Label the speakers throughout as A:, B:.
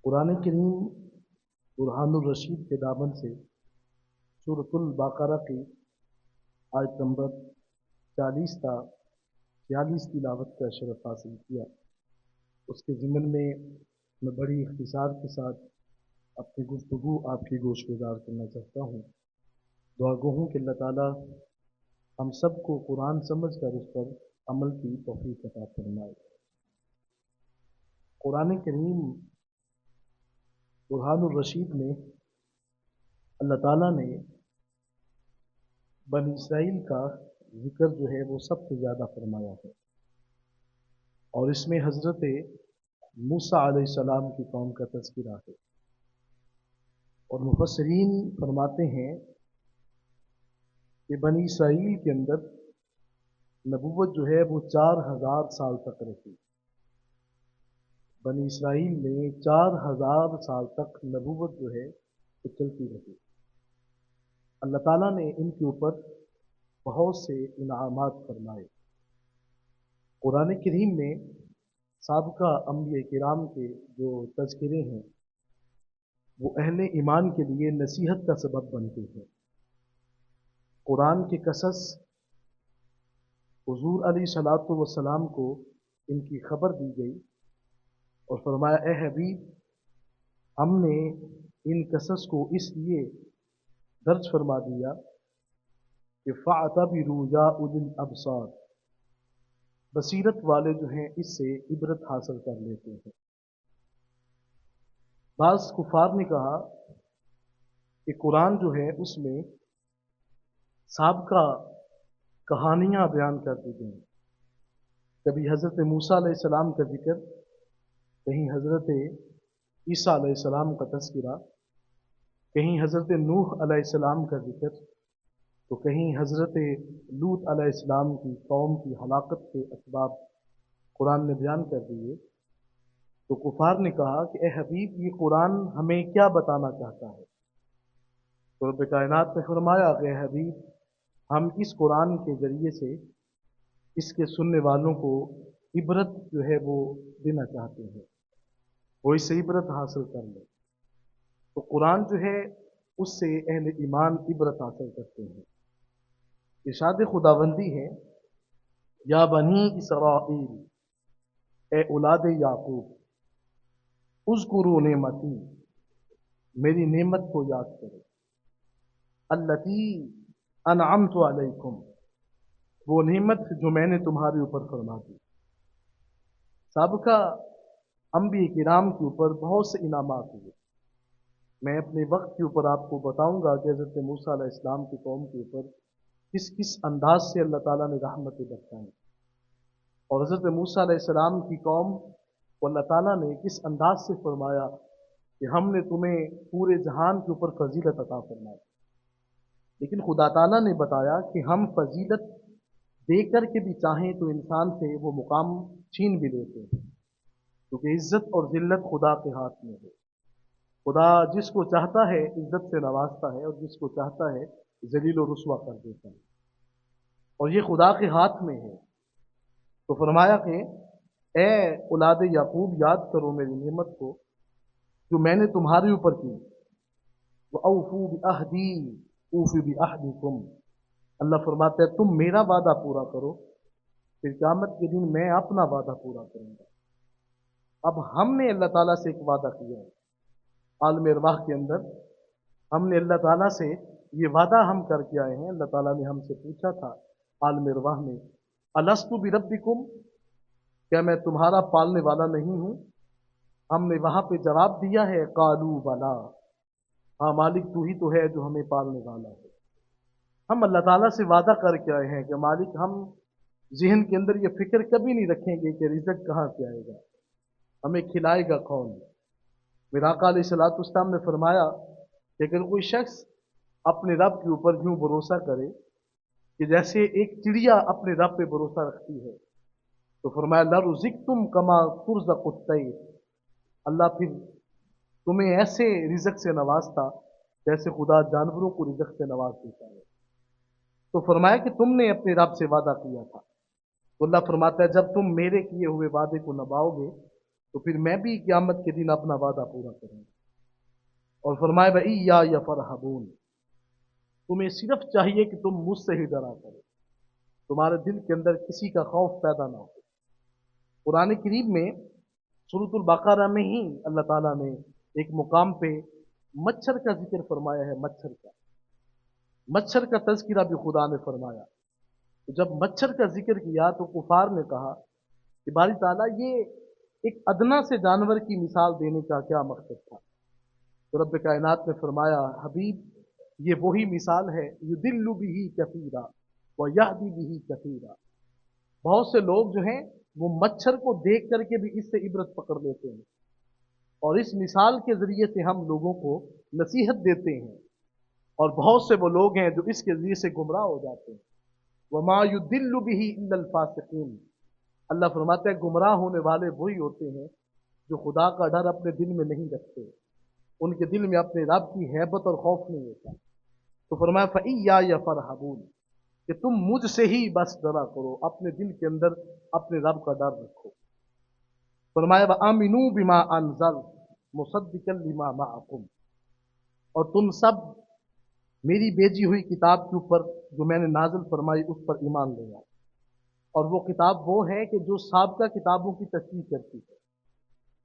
A: قرآن کریم برہان الرشید کے دامن سے سورۃ البقرہ کی آیت نمبر 40 تا 46 تلاوت کا شرف حاصل کیا۔ اس کے ضمن میں بڑی اختصار کے ساتھ اپنی گفتگو آپ کی گوش گزار کرنا چاہتا ہوں۔ دعا گو ہوں کہ اللہ تعالیٰ ہم سب کو قرآن سمجھ کر اس پر عمل کی توفیق عطا فرمائے۔ قرآن کریم برہان الرشید میں اللہ تعالیٰ نے بنی اسرائیل کا ذکر جو ہے وہ سب سے زیادہ فرمایا ہے، اور اس میں حضرت موسیٰ علیہ السلام کی قوم کا تذکرہ ہے۔ اور مفسرین فرماتے ہیں کہ بنی اسرائیل کے اندر نبوت جو ہے وہ 4000 سال تک رہی۔ بنی اسرائیل میں 4000 سال تک نبوت جو ہے وہ چلتی رہی۔ اللہ تعالیٰ نے ان کے اوپر بہت سے انعامات فرمائے۔ قرآن کریم میں سابقہ انبیاء کرام کے جو تذکرے ہیں وہ اہل ایمان کے لیے نصیحت کا سبب بنتے ہیں۔ قرآن کے قصص حضور علیہ الصلوۃ والسلام کو ان کی خبر دی گئی اور فرمایا، اے حبیب، ہم نے ان قصص کو اس لیے درج فرما دیا کہ فَاعْتَبِرُوا يَا أُولِي الْأَبْصَارِ، بصیرت والے جو ہیں اس سے عبرت حاصل کر لیتے ہیں۔ بعض کفار نے کہا کہ قرآن جو ہے اس میں سابقہ کہانیاں بیان کر دی گئی، کبھی حضرت موسیٰ علیہ السلام کا ذکر، کہیں حضرت عیسیٰ علیہ السلام کا تذکرہ، کہیں حضرت نوح علیہ السلام کا ذکر، تو کہیں حضرت لوط علیہ السلام کی قوم کی ہلاکت کے اسباب قرآن نے بیان کر دیے۔ تو کفار نے کہا کہ اے حبیب، یہ قرآن ہمیں کیا بتانا چاہتا ہے؟ تو رب کائنات نے فرمایا کہ اے حبیب، ہم اس قرآن کے ذریعے سے اس کے سننے والوں کو عبرت جو ہے وہ دینا چاہتے ہیں، وہ اس سے عبرت حاصل کر لیں۔ تو قرآن جو ہے اس سے اہل ایمان عبرت حاصل کرتے ہیں۔ ارشاد خداوندی ہے، یا بنی اسرائیل، اے اولاد یعقوب، اذکروا نعمتی، میری نعمت کو یاد کرو، التی انعمت علیکم، وہ نعمت جو میں نے تمہارے اوپر فرما دی۔ سابقہ انبیاء کرام کے اوپر بہت سے انعامات ہوئے۔ میں اپنے وقت کے اوپر آپ کو بتاؤں گا کہ حضرت موسیٰ علیہ السلام کی قوم کے اوپر کس کس انداز سے اللہ تعالیٰ نے رحمتیں برسائیں، اور حضرت موسیٰ علیہ السلام کی قوم کو اللہ تعالیٰ نے کس انداز سے فرمایا کہ ہم نے تمہیں پورے جہان کے اوپر فضیلت عطا فرمائی۔ لیکن خدا تعالیٰ نے بتایا کہ ہم فضیلت دے کر کے بھی چاہیں تو انسان سے وہ مقام چھین بھی لیتے ہیں، کیونکہ عزت اور ذلت خدا کے ہاتھ میں ہے۔ خدا جس کو چاہتا ہے عزت سے نوازتا ہے، اور جس کو چاہتا ہے ذلیل و رسوا کر دیتا ہے، اور یہ خدا کے ہاتھ میں ہے۔ تو فرمایا کہ اے اولاد یعقوب، یاد کرو میری نعمت کو جو میں نے تمہارے اوپر کی۔ وَأَوْفُوا بِعَهْدِي أُوفِ بِعَهْدِكُمْ، اللہ فرماتا ہے تم میرا وعدہ پورا کرو، پھر قیامت کے دن میں اپنا وعدہ پورا کروں گا۔ اب ہم نے اللہ تعالیٰ سے ایک وعدہ کیا ہے، عالم ارواح کے اندر ہم نے اللہ تعالیٰ سے یہ وعدہ ہم کر کے آئے ہیں۔ اللہ تعالیٰ نے ہم سے پوچھا تھا عالم ارواح میں، الست بربکم، کیا میں تمہارا پالنے والا نہیں ہوں؟ ہم نے وہاں پہ جواب دیا ہے، قالوا بلا، ہاں مالک تو ہی تو ہے جو ہمیں پالنے والا ہے۔ ہم اللہ تعالیٰ سے وعدہ کر کے آئے ہیں کہ مالک، ہم ذہن کے اندر یہ فکر کبھی نہیں رکھیں گے کہ رزق کہاں سے آئے گا، ہمیں کھلائے گا کون۔ میرا آقا علیہ الصلوۃ والسلام نے فرمایا کہ اگر کوئی شخص اپنے رب کے اوپر یوں بھروسہ کرے کہ جیسے ایک چڑیا اپنے رب پہ بھروسہ رکھتی ہے، تو فرمایا لَرُزِقْتُمْ كَمَا تُرْزَقُ الطَّيْرُ، اللہ پھر تمہیں ایسے رزق سے نوازتا جیسے خدا جانوروں کو رزق سے نواز دیتا ہے۔ تو فرمایا کہ تم نے اپنے رب سے وعدہ کیا تھا، تو اللہ فرماتا ہے جب تم میرے کیے ہوئے وعدے کو نبھاؤ گے तो फिर मैं भी क़यामत के दिन अपना वादा पूरा करूंगा। और फरमाए वइय्या यफरहबून, तुम्हें सिर्फ चाहिए कि तुम मुझसे ही डरा करो, तुम्हारे दिल के अंदर किसी का खौफ पैदा ना हो। कुरान करीम में सूरतुल बकरा में ही अल्लाह ताला ने एक मुकाम पे मच्छर का जिक्र फरमाया है। मच्छर का तज़किरा भी खुदा ने फरमाया। तो जब मच्छर का जिक्र किया तो कुफार ने कहा कि बारी ताला ये एक अदना से जानवर की मिसाल देने का क्या मकसद था? तो रब कायनात ने फरमाया, हबीब ये वही मिसाल है, युदिल्लु बिही कसीरा व यहदी बिही कसीरा। बहुत से लोग जो हैं वो मच्छर को देख करके भी इससे इबरत पकड़ लेते हैं, और इस मिसाल के जरिए से हम लोगों को नसीहत देते हैं, और बहुत से वो लोग हैं जो इसके जरिए से गुमराह हो जाते हैं। वमा युदिल्लु बिही इल्लल फासिकीन, अल्लाह फरमाता है गुमराह होने वाले वही होते हैं जो खुदा का डर अपने दिल में नहीं रखते, उनके दिल में अपने रब की हैबत और खौफ नहीं होता। तो फरमाया फइय्या यफरहबून, कि तुम मुझसे ही बस डरा करो, अपने दिल के अंदर अपने रब का डर रखो। फरमाया वआमिनू बिमा अनज़ल मुसद्दिकल लिमा मअकुम, और तुम सब मेरी भेजी हुई किताब के ऊपर जो मैंने नाज़िल फरमाई उस पर ईमान ले आओ। और वो किताब वो है कि जो साबका किताबों की तस्दीक करती है।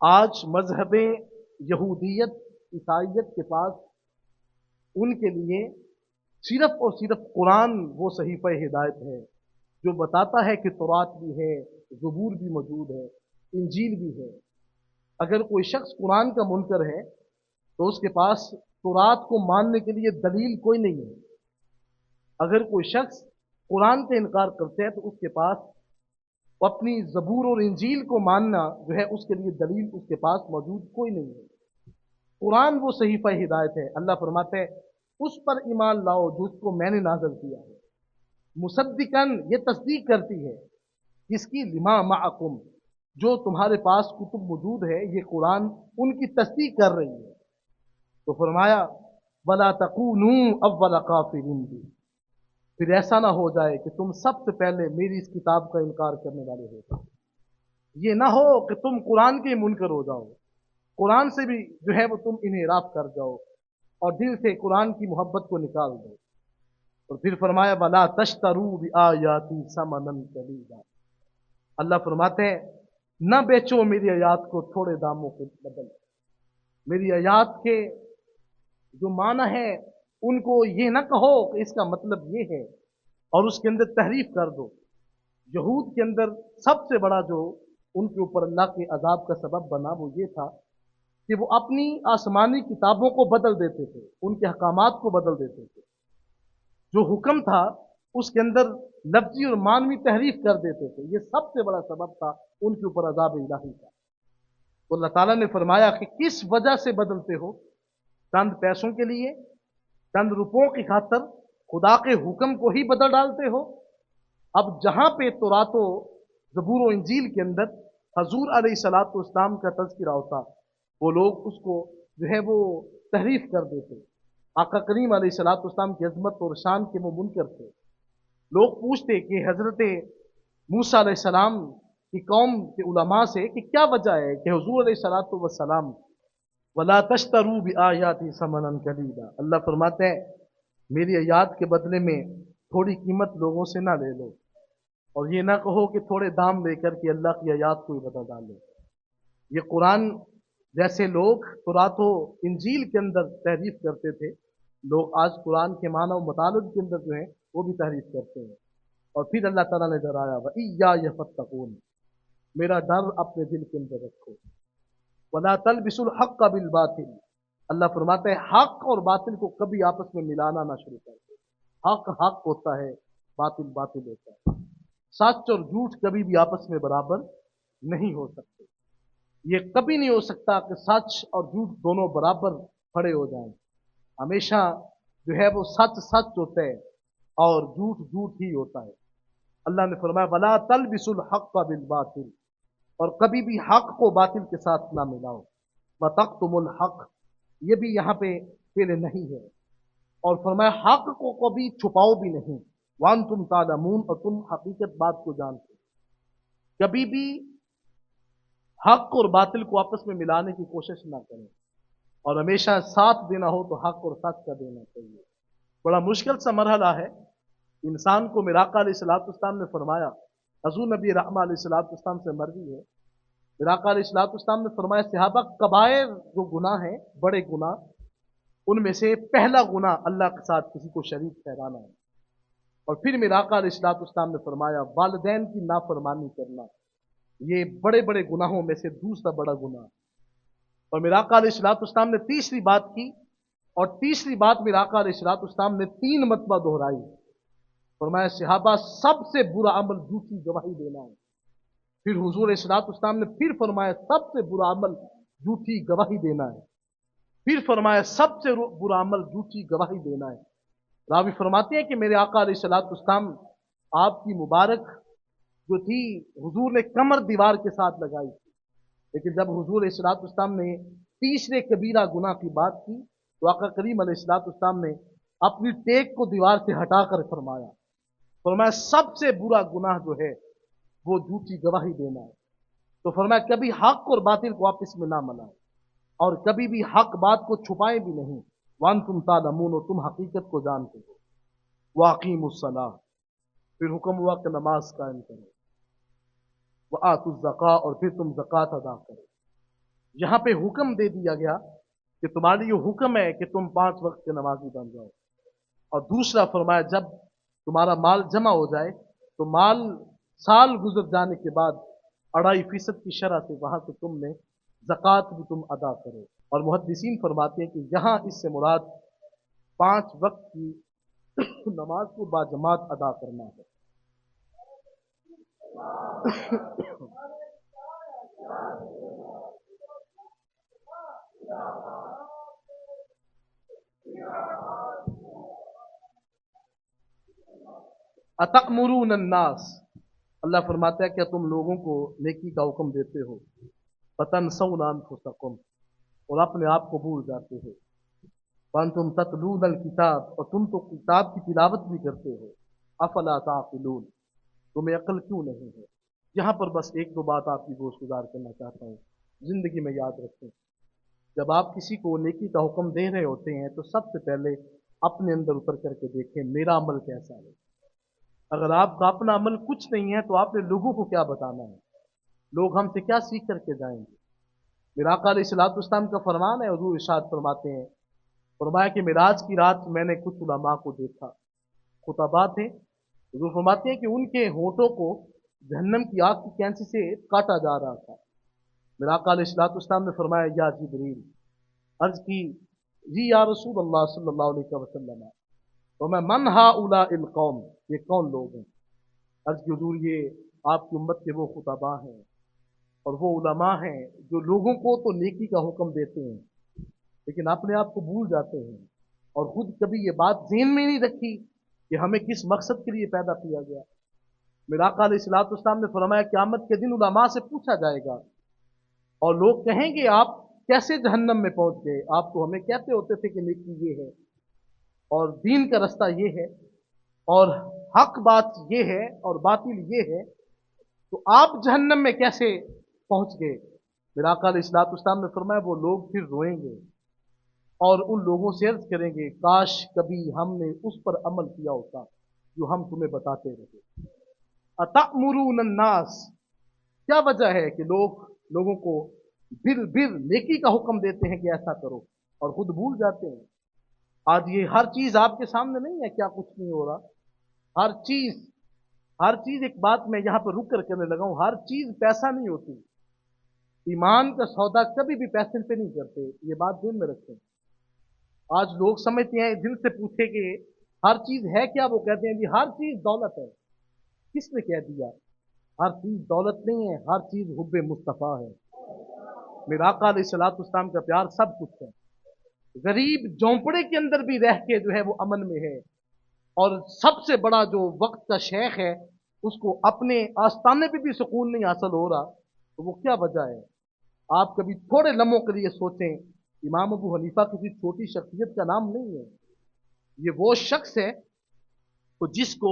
A: आज मजहब यहूदियत ईसाइयत के पास उनके लिए सिर्फ और सिर्फ कुरान वो सहीफ़ा हिदायत है जो बताता है कि तौरात भी है, ज़बूर भी मौजूद है, इंजील भी है। अगर कोई शख्स कुरान का मुनकर है तो उसके पास तौरात को मानने के लिए दलील कोई नहीं है। अगर कोई शख्स कुरान का इनकार करते हैं तो उसके पास अपनी ज़बूर और इंजील को मानना जो है उसके लिए दलील उसके पास मौजूद कोई नहीं है। कुरान वो सहीफ़ा हिदायत है। अल्लाह फरमाते हैं उस पर ईमान लाओ जिसको मैंने नाज़िल किया है। मुसद्दिकन, ये तस्दीक करती है किसकी? लिमा माअकुम, जो तुम्हारे पास कुतुब मौजूद है, ये कुरान उनकी तस्दीक कर रही है। तो फरमाया वला तकूनू अव्वल काफिरिन भी, फिर ऐसा ना हो जाए कि तुम सबसे पहले मेरी इस किताब का इनकार करने वाले हो जाओ। ये ना हो कि तुम कुरान के मुनकर हो जाओ, कुरान से भी जो है वो तुम इन्हिराफ कर जाओ और दिल से कुरान की मोहब्बत को निकाल दो। और फिर फरमाया वला तश्तरू बिआयाती समनन कलीला, अल्लाह फरमाते हैं न बेचो मेरी आयात को थोड़े दामों के बदल। मेरी आयात के जो माना है उनको ये ना कहो कि इसका मतलब ये है और उसके अंदर तहरीफ कर दो। यहूद के अंदर सबसे बड़ा जो उनके ऊपर अल्लाह के अजाब का सबब बना वो ये था कि वो अपनी आसमानी किताबों को बदल देते थे, उनके हकामात को बदल देते थे। जो हुक्म था उसके अंदर लफ्जी और मानवी तहरीफ कर देते थे। ये सबसे बड़ा सबब था उनके ऊपर अजाब इलाही का। तो अल्लाह ताला ने फरमाया कि किस वजह से बदलते हो? चंद पैसों के लिए, चंद रुपयों की खातर खुदा के हुक्म को ही बदल डालते हो। अब जहां पे तौरात ज़बूर और इंजील के अंदर हजूर अलैहिस्सलातु वस्सलाम का तज़किरा होता, वो लोग उसको जो है वो तहरीफ कर देते। आका करीम अलैहिस्सलातु वस्सलाम की अज़मत और शान के वो मुनकर थे। लोग पूछते कि हजरत मूसा अलैहिस्सलाम की कौम के उलमा से कि क्या वजह है कि हुजूर अलैहिस्सलातु वस्सलाम वला तश्तरू बिआयाती समनन कलीला, अल्लाह फरमाते हैं मेरी आयात के बदले में थोड़ी कीमत लोगों से ना ले लो, और ये ना कहो कि थोड़े दाम लेकर के अल्लाह की आयात को ही बदल डालो। ये कुरान जैसे लोग तौरात इंजील के अंदर तहरीफ करते थे, लोग आज कुरान के माना और मतलब के अंदर जो है वो भी तहरीफ करते हैं। और फिर अल्लाह ताला ने डराया वइय्या यफत्तकून, मेरा डर अपने दिल के अंदर रखो। वला तलबिसुल हक़्क़ बिल बातिल, अल्लाह फरमाते हैं हक और बातिल को कभी आपस में मिलाना ना शुरू कर दो। हक हक होता है, बातिल बातिल होता है। सच और झूठ कभी भी आपस में बराबर नहीं हो सकते। ये कभी नहीं हो सकता कि सच और झूठ दोनों बराबर खड़े हो जाएं। हमेशा जो है वो सच सच होता है और झूठ झूठ ही होता है। अल्लाह ने फरमाया वला तलबिसुल हक़्क़ बिल बातिल, और कभी भी हक को बातिल के साथ ना मिलाओ। व तक्तुमुल हक, ये भी यहाँ पे पहले नहीं है। और फरमाया हक को कभी छुपाओ भी नहीं। वान तुम तालमून, और तुम हकीकत बात को जानते। कभी भी हक और बातिल को आपस में मिलाने की कोशिश ना करें, और हमेशा साथ देना हो तो हक और सच का देना चाहिए। बड़ा मुश्किल सा मरहला है इंसान को। मेरा आका अलैहिस्सलाम ने फरमाया, हजूर नबी रहमा अलैहिस्सलाम से मर्जी है, मेरा आका अलैहिस्सलाम ने फरमाया, सहाबा, कबायर जो गुनाह है, बड़े गुनाह, उनमें से पहला गुनाह अल्लाह के साथ किसी को शरीक ठहराना है। और फिर मेरा आका अलैहिस्सलाम ने फरमाया, वालिदैन की नाफरमानी करना, ये बड़े बड़े गुनाहों में से दूसरा बड़ा गुनाह। और मेरा आका अलैहिस्सलाम ने तीसरी बात की, और तीसरी बात मेरा आका अलैहिस्सलाम ने 3 मरतबा दोहराई। फरमाया, सहाबा, सबसे बुरा अमल झूठी गवाही देना है। फिर हुजूर अलैहिस्सलाम ने फिर फरमाया, सबसे बुरा अमल झूठी गवाही देना है। फिर फरमाया, सबसे बुरा अमल झूठी गवाही देना है। रावी फरमाते हैं कि मेरे आका अलैहिस्सलाम, आपकी मुबारक जो थी, हुजूर ने कमर दीवार के साथ लगाई थी, लेकिन जब हुजूर अलैहिस्सलाम ने तीसरे कबीरा गुनाह की बात की तो आका करीम अलैहिस्सलाम ने अपनी टेक को दीवार से हटाकर फरमाया सबसे बुरा गुनाह जो है वो झूठी गवाही देना है। तो फरमाया, कभी हक और बातिल को आपस में ना मिलाएं, और कभी भी हक बात को छुपाएं भी नहीं। वान तुम तालमून, तुम हकीकत को जानते हो। वाक़ीमुस्सलाह, फिर हुक्म हुआ कि नमाज कायम करो। व आतुज़्ज़का, और फिर तुम ज़कात अदा करो। यहां पे हुक्म दे दिया गया कि तुम्हारी ये हुक्म है कि तुम 5 वक्त के नमाजी बन जाओ। और दूसरा फरमाया, जब तुम्हारा माल जमा हो जाए तो माल साल गुजर जाने के बाद 2.5% की शरह से वहां से तुमने ज़कात भी तुम अदा करो। और मुहद्दिसीन फरमाते हैं कि यहां इससे मुराद 5 वक्त की नमाज को बाजमात अदा करना है। अतअमुरून अन्नास, अल्लाह फरमाता है, क्या तुम लोगों को नेकी का हुक्म देते हो, फतनसौना अनफुसकुम, और अपने आप को भूल जाते हो। वअंतुम ततलूनल किताब, और तुम तो किताब की तिलावत भी करते हो। अफला ताक़िलून, तुम्हें अक्ल क्यों नहीं है। यहाँ पर बस एक दो बात आपकी गोशगुजार करना चाहता हूँ, जिंदगी में याद रखें। जब आप किसी को नेकी का हुक्म दे रहे होते हैं तो सबसे पहले अपने अंदर उतर करके देखें, मेरा अमल कैसा है। अगर आपका अपना अमल कुछ नहीं है तो आपने लोगों को क्या बताना है, लोग हमसे क्या सीख करके जाएंगे। मेरा आका अलैहिस्सलाम का फरमान है, हुजूर इरशाद फरमाते हैं, फरमाया कि मेराज की रात मैंने कुछ उलमा को देखा, खुतबा थे। हुजूर फरमाते हैं कि उनके होठों को जहन्नम की आग की कैंची से काटा जा रहा था। मेरा आका अलैहिस्सलाम ने फरमाया, या जिब्रील, अर्ज की, जी या रसूल अल्लाह सल्लल्लाहु अलैहि वसल्लम, तो मैं मन हाउलाइल कौम, ये कौन लोग हैं। अर्ज की, हुजूर, ये आपकी उम्मत के वो खुतबा हैं और वो उलमा हैं जो लोगों को तो नेकी का हुक्म देते हैं लेकिन अपने आप को भूल जाते हैं, और खुद कभी ये बात ज़हन में नहीं रखी कि हमें किस मकसद के लिए पैदा किया गया। मेरा आका अलैहिस्सलाम ने फरमाया, क़यामत के दिन उलमा से पूछा जाएगा और लोग कहेंगे, आप कैसे जहन्नम में पहुंच गए, आप तो हमें कहते होते थे कि नेकी ये है और दीन का रास्ता ये है और हक बात ये है और बातिल ये है, तो आप जहन्नम में कैसे पहुंच गए। मेरा आका अलैहिस्सलाम ने फरमाया, वो लोग फिर रोएंगे और उन लोगों से अर्ज करेंगे, काश कभी हमने उस पर अमल किया होता जो हम तुम्हें बताते रहे। अतअमुरून अन्नास, क्या वजह है कि लोगों को बिर बिर नेकी का हुक्म देते हैं कि ऐसा करो और खुद भूल जाते हैं। आज ये हर चीज आपके सामने नहीं है, क्या कुछ नहीं हो रहा। हर चीज एक बात मैं यहां पर रुक कर करने लगा हूं, हर चीज पैसा नहीं होती। ईमान का सौदा कभी भी पैसे पे नहीं करते, ये बात ध्यान में रखें। आज लोग समझते हैं, दिल से पूछे कि हर चीज है क्या, वो कहते हैं जी हर चीज दौलत है। किसने कह दिया हर चीज दौलत नहीं है, हर चीज हुब्बे मुस्तफा है। मेरा आका अलैहिस्सलाम का प्यार सब कुछ है। गरीब झोंपड़े के अंदर भी रह के जो है वो अमन में है, और सबसे बड़ा जो वक्त का शेख है उसको अपने आस्थाने पे भी सुकून नहीं हासिल हो रहा, तो वो क्या वजह है। आप कभी थोड़े लम्हों के लिए सोचें, इमाम अबू हनीफा किसी छोटी शख्सियत का नाम नहीं है। ये वो शख्स है तो जिसको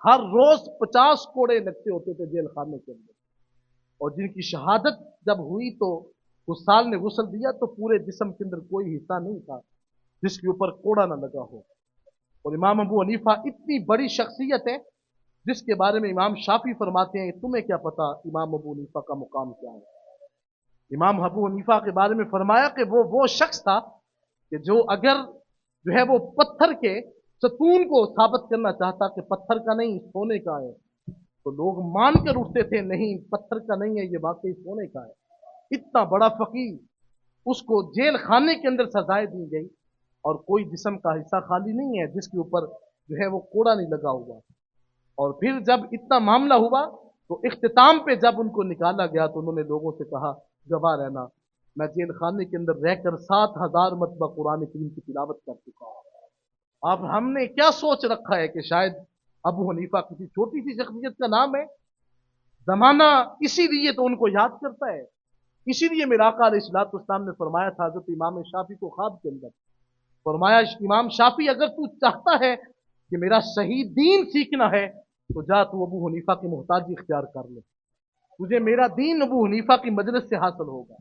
A: हर रोज 50 कोड़े लगते होते थे जेल खाने के अंदर, اور جن کی شہادت جب ہوئی تو غسال نے غسل دیا تو پورے جسم کے اندر کوئی حصہ نہیں تھا جس کے اوپر کوڑا نہ لگا ہو۔ اور امام ابو حنیفہ اتنی بڑی شخصیت ہے جس کے بارے میں امام شافعی فرماتے ہیں تمہیں کیا پتا امام ابو حنیفہ کا مقام کیا ہے۔ امام ابو حنیفہ کے بارے میں فرمایا کہ وہ شخص تھا کہ جو اگر جو ہے وہ پتھر کے ستون کو ثابت کرنا چاہتا کہ پتھر کا نہیں سونے کا ہے تو لوگ مان کر اٹھتے تھے نہیں پتھر کا نہیں ہے یہ واقعی سونے کا ہے۔ اتنا بڑا فقیر، اس کو جیل خانے کے اندر سزائیں دی گئی اور کوئی جسم کا حصہ خالی نہیں ہے جس کے اوپر جو ہے وہ کوڑا نہیں لگا ہوا۔ اور پھر جب اتنا معاملہ ہوا تو اختتام پہ جب ان کو نکالا گیا تو انہوں نے لوگوں سے کہا گواہ رہنا میں جیل خانے کے اندر رہ کر 7,000 مرتبہ قرآن کریم کی تلاوت کر چکا ہوں۔ اب ہم نے کیا سوچ رکھا ہے کہ شاید ابو حنیفہ کسی چھوٹی سی شخصیت کا نام ہے؟ زمانہ اسی لیے تو ان کو یاد کرتا ہے۔ اسی لیے میرا آقا علیہ الصلوۃ والسلام نے فرمایا تھا حضرت امام شافعی کو خواب کے اندر فرمایا امام شافعی اگر تو چاہتا ہے کہ میرا صحیح دین سیکھنا ہے تو جا تو ابو حنیفہ کی محتاجی اختیار کر لے، تجھے میرا دین ابو حنیفہ کی مجلس سے حاصل ہوگا۔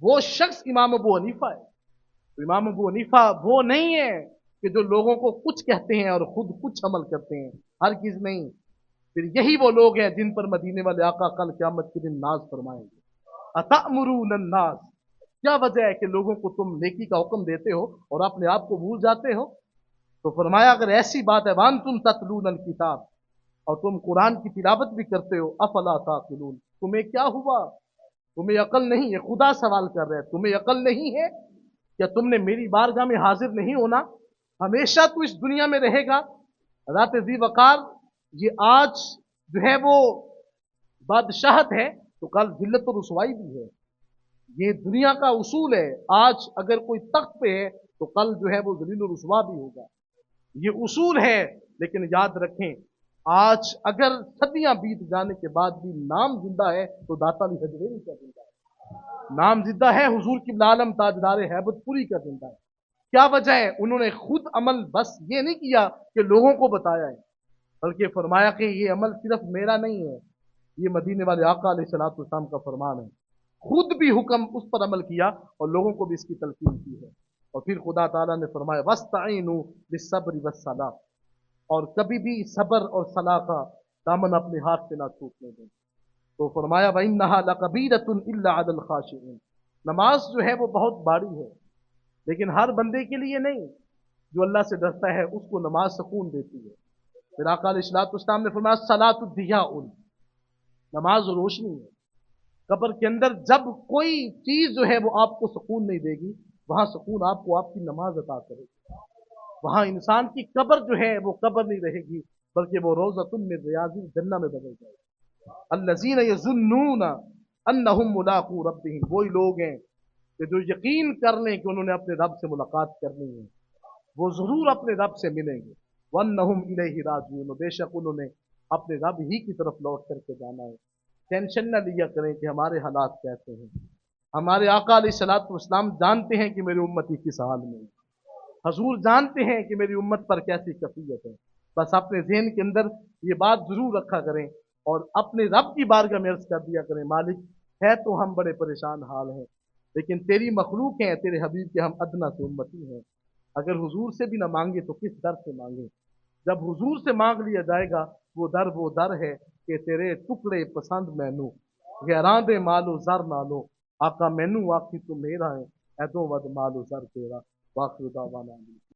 A: وہ شخص امام ابو حنیفہ ہے۔ تو امام ابو حنیفہ وہ نہیں ہے کہ جو لوگوں کو کچھ کہتے ہیں اور خود کچھ عمل کرتے ہیں، ہر چیز نہیں۔ پھر یہی وہ لوگ ہیں جن پر مدینے والے آقا کل قیامت کے دن ناز فرمائیں گے۔ اتأمرون الناس، کیا وجہ ہے کہ لوگوں کو تم نیکی کا حکم دیتے ہو اور اپنے آپ کو بھول جاتے ہو؟ تو فرمایا اگر ایسی بات ہے وانتم تتلون الکتاب، اور تم قرآن کی تلاوت بھی کرتے ہو، افلا تعقلون، تمہیں کیا ہوا؟ تمہیں عقل نہیں ہے؟ خدا سوال کر رہے ہیں تمہیں عقل نہیں ہے؟ کیا تم نے میری بارگاہ میں حاضر نہیں ہونا؟ ہمیشہ تو اس دنیا میں رہے گا؟ حضرت ذی وقار یہ آج جو ہے وہ بادشاہت ہے تو کل ذلت و رسوائی بھی ہے، یہ دنیا کا اصول ہے۔ آج اگر کوئی تخت پہ ہے تو کل جو ہے وہ ذلیل و رسوا بھی ہوگا، یہ اصول ہے۔ لیکن یاد رکھیں آج اگر صدیاں بیت جانے کے بعد بھی نام زندہ ہے تو داتا علی حجویری کا زندہ ہے، نام زندہ ہے حضور قبلہ عالم تاجدار ہیبت پوری کا زندہ ہے۔ کیا وجہ ہے؟ انہوں نے خود عمل بس یہ نہیں کیا کہ لوگوں کو بتایا ہے، بلکہ فرمایا کہ یہ عمل صرف میرا نہیں ہے، یہ مدینے والے آقا علیہ الصلوۃ والسلام کا فرمان ہے۔ خود بھی حکم اس پر عمل کیا اور لوگوں کو بھی اس کی تلقین کی ہے۔ اور پھر خدا تعالیٰ نے فرمایا وَاسْتَعِينُوا بِالصَّبْرِ وَالصَّلَاةِ، اور کبھی بھی صبر اور صلاح کا دامن اپنے ہاتھ سے نہ چھوٹنے دیں۔ تو فرمایا وَإِنَّهَا لَكَبِيرَةٌ إِلَّا عَلَى الْخَاشِعِينَ، نماز جو ہے وہ بہت باری ہے لیکن ہر بندے کے لیے نہیں، جو اللہ سے ڈرتا ہے اس کو نماز سکون دیتی ہے۔ پھر آقا علیہ الصلوۃ والسلام نے فرمایا الصلاۃ ضیاء، نماز روشنی ہے۔ قبر کے اندر جب کوئی چیز جو ہے وہ آپ کو سکون نہیں دے گی وہاں سکون آپ کو آپ کی نماز عطا کرے گی۔ وہاں انسان کی قبر جو ہے وہ قبر نہیں رہے گی بلکہ وہ روضۃ من ریاض الجنہ میں بدل جائے گی۔ الذین یظنون انہم ملاقو ربہم، وہی لوگ ہیں کہ جو یقین کر لیں کہ انہوں نے اپنے رب سے ملاقات کرنی ہے، وہ ضرور اپنے رب سے ملیں گے۔ وانہم الیہ راجعون، بے شک انہوں نے اپنے رب ہی کی طرف لوٹ کر کے جانا ہے۔ ٹینشن نہ لیا کریں کہ ہمارے حالات کیسے ہیں، ہمارے آقا علیہ الصلوۃ والسلام جانتے ہیں کہ میری امتی کس حال میں ہے، حضور جانتے ہیں کہ میری امت پر کیسی کفیت ہے۔ بس اپنے ذہن کے اندر یہ بات ضرور رکھا کریں اور اپنے رب کی بارگاہ میں عرض کر دیا کریں مالک ہے تو ہم بڑے پریشان حال ہیں لیکن تیری مخلوق ہیں، تیرے حبیب کے ہم ادنا سے امتی ہیں، اگر حضور سے بھی نہ مانگے تو کس در سے مانگے؟ جب حضور سے مانگ لیا جائے گا وہ در ہے کہ تیرے ٹکڑے پسند مینو غیراں دے مالو زر نالو، آقا مینو آخی تو میرا ہے ایدوں ود مالو زر تیرا۔ واخر دعوانا